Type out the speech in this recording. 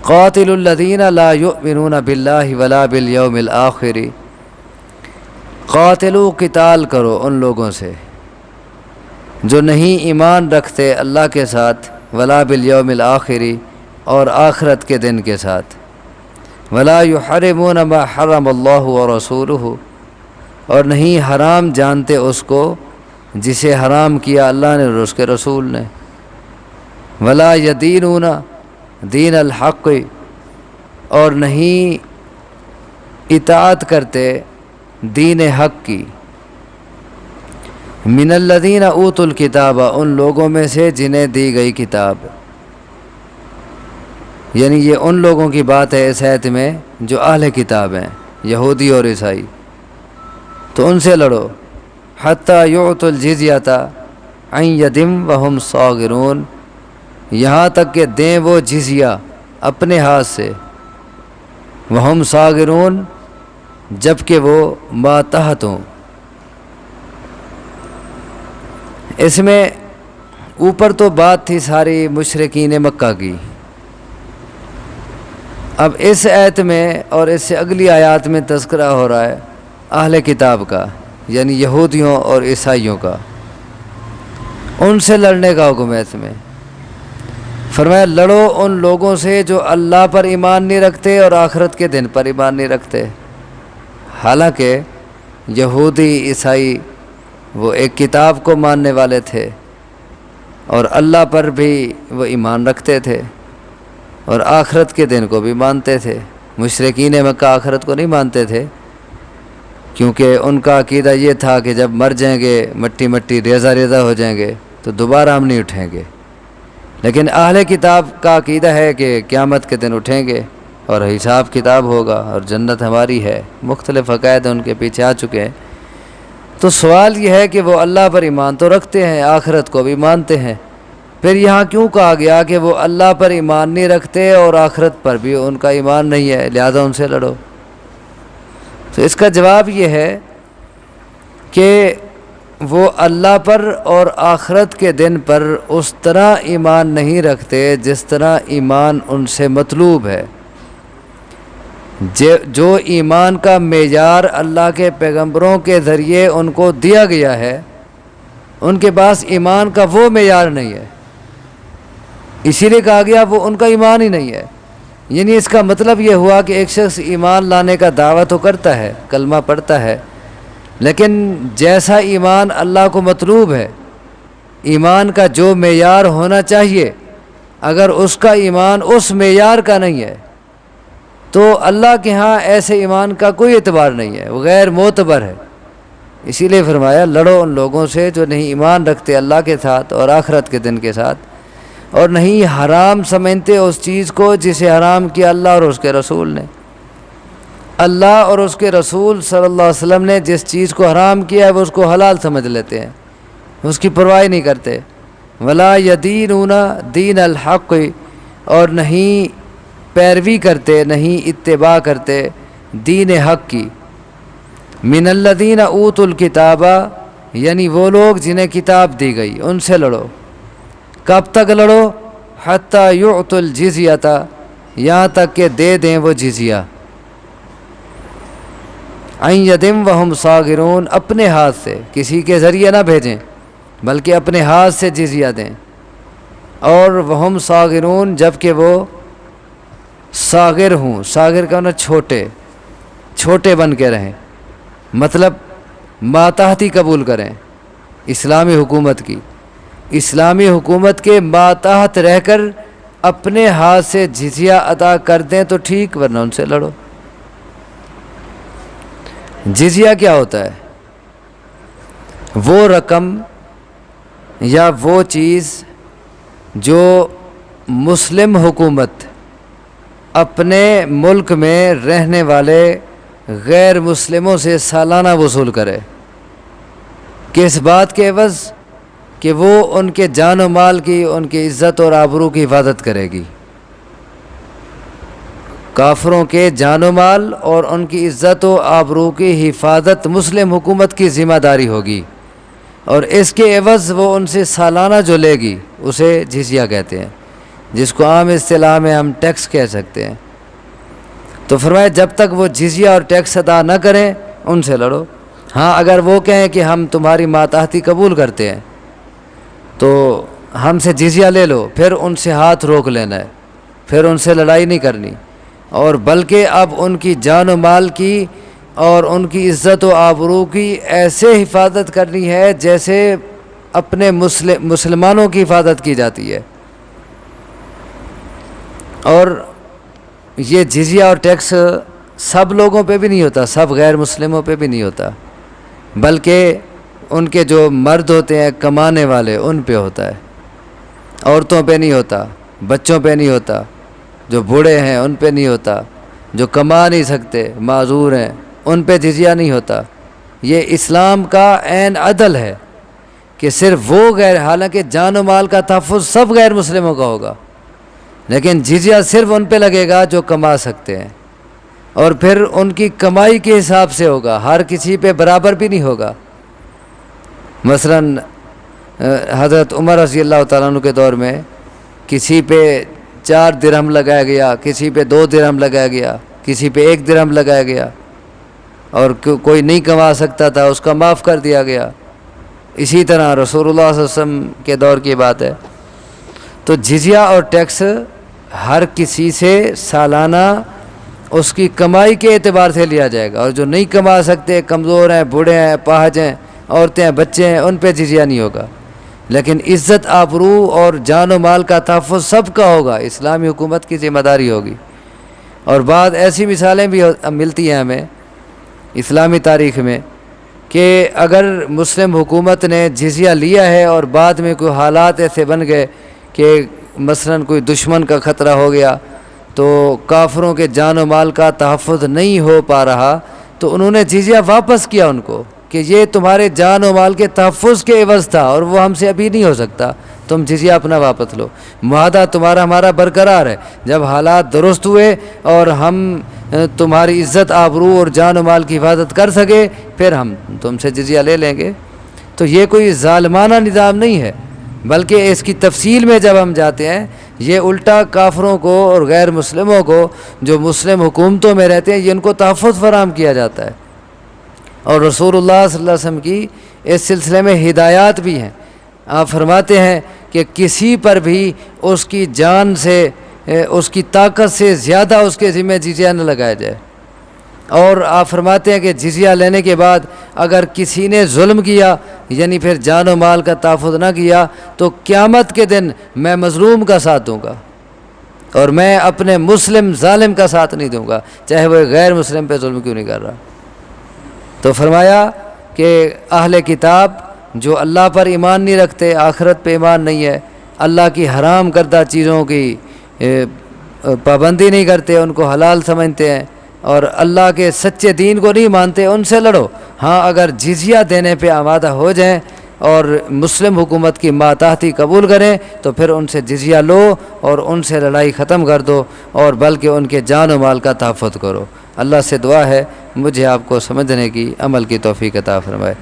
قاتل الذین لا یؤمنون باللہ ولا بالیوم الآخر، قاتلو قتال کرو ان لوگوں سے جو نہیں ایمان رکھتے اللہ کے ساتھ، ولا بالیوم الآخر اور آخرت کے دن کے ساتھ، ولا یحرمون ما حرم اللہ ورسولہ اور نہیں حرام جانتے اس کو جسے حرام کیا اللہ نے اور اس کے رسول نے، ولا یدینون دین الحق اور نہیں اطاعت کرتے دین حق کی، من الذین اوتوا الکتاب ان لوگوں میں سے جنہیں دی گئی کتاب، یعنی یہ ان لوگوں کی بات ہے اس آیت میں جو اہل کتاب ہیں، یہودی اور عیسائی، تو ان سے لڑو، حتی یعطوا الجزیۃ عن ید وہم صاغرون یہاں تک کہ دیں وہ جزیہ اپنے ہاتھ سے، وہم صاغرون جبکہ وہ ماتحت ہوں۔ اس میں اوپر تو بات تھی ساری مشرکین مکہ کی، اب اس آیت میں اور اس سے اگلی آیات میں تذکرہ ہو رہا ہے اہل کتاب کا، یعنی یہودیوں اور عیسائیوں کا، ان سے لڑنے کا حکم ہے۔ اس میں فرمایا لڑو ان لوگوں سے جو اللہ پر ایمان نہیں رکھتے اور آخرت کے دن پر ایمان نہیں رکھتے، حالانکہ یہودی عیسائی وہ ایک کتاب کو ماننے والے تھے اور اللہ پر بھی وہ ایمان رکھتے تھے اور آخرت کے دن کو بھی مانتے تھے۔ مشرکین مکہ آخرت کو نہیں مانتے تھے کیونکہ ان کا عقیدہ یہ تھا کہ جب مر جائیں گے مٹی مٹی ریزہ ریزہ ہو جائیں گے تو دوبارہ ہم نہیں اٹھیں گے، لیکن اہل کتاب کا عقیدہ ہے کہ قیامت کے دن اٹھیں گے اور حساب کتاب ہوگا اور جنت ہماری ہے۔ مختلف عقائد ان کے پیچھے آ چکے ہیں۔ تو سوال یہ ہے کہ وہ اللہ پر ایمان تو رکھتے ہیں، آخرت کو بھی مانتے ہیں، پھر یہاں کیوں کہا گیا کہ وہ اللہ پر ایمان نہیں رکھتے اور آخرت پر بھی ان کا ایمان نہیں ہے لہذا ان سے لڑو؟ تو اس کا جواب یہ ہے کہ وہ اللہ پر اور آخرت کے دن پر اس طرح ایمان نہیں رکھتے جس طرح ایمان ان سے مطلوب ہے۔ جو ایمان کا معیار اللہ کے پیغمبروں کے ذریعے ان کو دیا گیا ہے، ان کے پاس ایمان کا وہ معیار نہیں ہے، اسی لیے کہا گیا وہ ان کا ایمان ہی نہیں ہے۔ یعنی اس کا مطلب یہ ہوا کہ ایک شخص ایمان لانے کا دعویٰ تو کرتا ہے، کلمہ پڑھتا ہے، لیکن جیسا ایمان اللہ کو مطلوب ہے، ایمان کا جو معیار ہونا چاہیے، اگر اس کا ایمان اس معیار کا نہیں ہے تو اللہ کے ہاں ایسے ایمان کا کوئی اعتبار نہیں ہے، وہ غیر معتبر ہے۔ اسی لیے فرمایا لڑو ان لوگوں سے جو نہیں ایمان رکھتے اللہ کے ساتھ اور آخرت کے دن کے ساتھ، اور نہیں حرام سمجھتے اس چیز کو جسے حرام کیا اللہ اور اس کے رسول نے۔ اللہ اور اس کے رسول صلی اللہ علیہ وسلم نے جس چیز کو حرام کیا ہے وہ اس کو حلال سمجھ لیتے ہیں، اس کی پرواہ نہیں کرتے۔ ولا یدینون دین الحق اور نہیں پیروی کرتے، نہیں اتباع کرتے دین حق کی، من الذین اوتوا الکتاب یعنی وہ لوگ جنہیں کتاب دی گئی، ان سے لڑو۔ کب تک لڑو؟ حتی یعطوا الجزیۃ یہاں تک کہ دے دیں وہ جزیہ، عن ید وہم صاغرون اپنے ہاتھ سے، کسی کے ذریعے نہ بھیجیں بلکہ اپنے ہاتھ سے جزیہ دیں، اور وہم صاغرون جبکہ وہ صاغر ہوں، صاغر کا مطلب چھوٹے بن کے رہیں، مطلب ماتحتی قبول کریں اسلامی حکومت کی، اسلامی حکومت کے ماتحت رہ کر اپنے ہاتھ سے جزیہ ادا کر دیں تو ٹھیک، ورنہ ان سے لڑو۔ جزیہ کیا ہوتا ہے؟ وہ رقم یا وہ چیز جو مسلم حکومت اپنے ملک میں رہنے والے غیر مسلموں سے سالانہ وصول کرے، کس بات کے عوض؟ کہ وہ ان کے جان و مال کی، ان کی عزت اور آبرو کی حفاظت کرے گی۔ کافروں کے جان و مال اور ان کی عزت و آبرو کی حفاظت مسلم حکومت کی ذمہ داری ہوگی، اور اس کے عوض وہ ان سے سالانہ جو لے گی اسے جزیہ کہتے ہیں۔ جس کو عام اصطلاح میں ہم ٹیکس کہہ سکتے ہیں۔ تو فرمایا جب تک وہ جزیہ اور ٹیکس ادا نہ کریں ان سے لڑو۔ ہاں اگر وہ کہیں کہ ہم تمہاری ماتحتی قبول کرتے ہیں تو ہم سے جزیہ لے لو، پھر ان سے ہاتھ روک لینا ہے، پھر ان سے لڑائی نہیں کرنی، اور بلکہ اب ان کی جان و مال کی اور ان کی عزت و آبرو کی ایسے حفاظت کرنی ہے جیسے اپنے مسلمانوں کی حفاظت کی جاتی ہے۔ اور یہ جزیہ اور ٹیکس سب لوگوں پہ بھی نہیں ہوتا، سب غیر مسلموں پہ بھی نہیں ہوتا، بلکہ ان کے جو مرد ہوتے ہیں کمانے والے ان پہ ہوتا ہے، عورتوں پہ نہیں ہوتا، بچوں پہ نہیں ہوتا، جو بوڑھے ہیں ان پہ نہیں ہوتا، جو کما نہیں سکتے معذور ہیں ان پہ جزیہ نہیں ہوتا۔ یہ اسلام کا عین عدل ہے کہ صرف وہ حالانکہ جان و مال کا تحفظ سب غیر مسلموں کا ہوگا، لیکن جزیہ صرف ان پہ لگے گا جو کما سکتے ہیں، اور پھر ان کی کمائی کے حساب سے ہوگا، ہر کسی پہ برابر بھی نہیں ہوگا۔ مثلا حضرت عمر رضی اللہ تعالیٰ عنہ کے دور میں کسی پہ 4 درہم لگایا گیا، کسی پہ 2 درہم لگایا گیا، کسی پہ 1 درہم لگایا گیا، اور کوئی نہیں کما سکتا تھا اس کا معاف کر دیا گیا۔ اسی طرح رسول اللہ صلی اللہ علیہ وسلم کے دور کی بات ہے۔ تو جزیہ اور ٹیکس ہر کسی سے سالانہ اس کی کمائی کے اعتبار سے لیا جائے گا، اور جو نہیں کما سکتے، کمزور ہیں، بوڑھے ہیں، پاہج ہیں، عورتیں ہیں، بچے ہیں، ان پہ جزیہ نہیں ہوگا، لیکن عزت آبرو اور جان و مال کا تحفظ سب کا ہوگا، اسلامی حکومت کی ذمہ داری ہوگی۔ اور بعض ایسی مثالیں بھی ملتی ہیں ہمیں اسلامی تاریخ میں کہ اگر مسلم حکومت نے جزیہ لیا ہے اور بعد میں کوئی حالات ایسے بن گئے کہ مثلا کوئی دشمن کا خطرہ ہو گیا تو کافروں کے جان و مال کا تحفظ نہیں ہو پا رہا، تو انہوں نے جزیہ واپس کیا ان کو کہ یہ تمہارے جان و مال کے تحفظ کے عوض تھا اور وہ ہم سے ابھی نہیں ہو سکتا، تم جزیہ اپنا واپس لو، معاہدہ تمہارا ہمارا برقرار ہے، جب حالات درست ہوئے اور ہم تمہاری عزت آبرو اور جان و مال کی حفاظت کر سکے پھر ہم تم سے جزیہ لے لیں گے۔ تو یہ کوئی ظالمانہ نظام نہیں ہے، بلکہ اس کی تفصیل میں جب ہم جاتے ہیں یہ الٹا کافروں کو اور غیر مسلموں کو جو مسلم حکومتوں میں رہتے ہیں یہ ان کو تحفظ فراہم کیا جاتا ہے۔ اور رسول اللہ صلی اللہ علیہ وسلم کی اس سلسلے میں ہدایات بھی ہیں۔ آپ فرماتے ہیں کہ کسی پر بھی اس کی جان سے، اس کی طاقت سے زیادہ اس کے ذمہ جزیہ نہ لگایا جائے، اور آپ فرماتے ہیں کہ جزیہ لینے کے بعد اگر کسی نے ظلم کیا یعنی پھر جان و مال کا تحفظ نہ کیا تو قیامت کے دن میں مظلوم کا ساتھ دوں گا، اور میں اپنے مسلم ظالم کا ساتھ نہیں دوں گا، چاہے وہ غیر مسلم پہ ظلم کیوں نہیں کر رہا۔ تو فرمایا کہ اہل کتاب جو اللہ پر ایمان نہیں رکھتے، آخرت پہ ایمان نہیں ہے، اللہ کی حرام کردہ چیزوں کی پابندی نہیں کرتے، ان کو حلال سمجھتے ہیں اور اللہ کے سچے دین کو نہیں مانتے، ان سے لڑو۔ ہاں اگر جزیہ دینے پہ آمادہ ہو جائیں اور مسلم حکومت کی ماتحتی قبول کریں تو پھر ان سے جزیہ لو اور ان سے لڑائی ختم کر دو، اور بلکہ ان کے جان و مال کا تحفظ کرو۔ اللہ سے دعا ہے مجھے آپ کو سمجھنے کی، عمل کی توفیق عطا فرمائے۔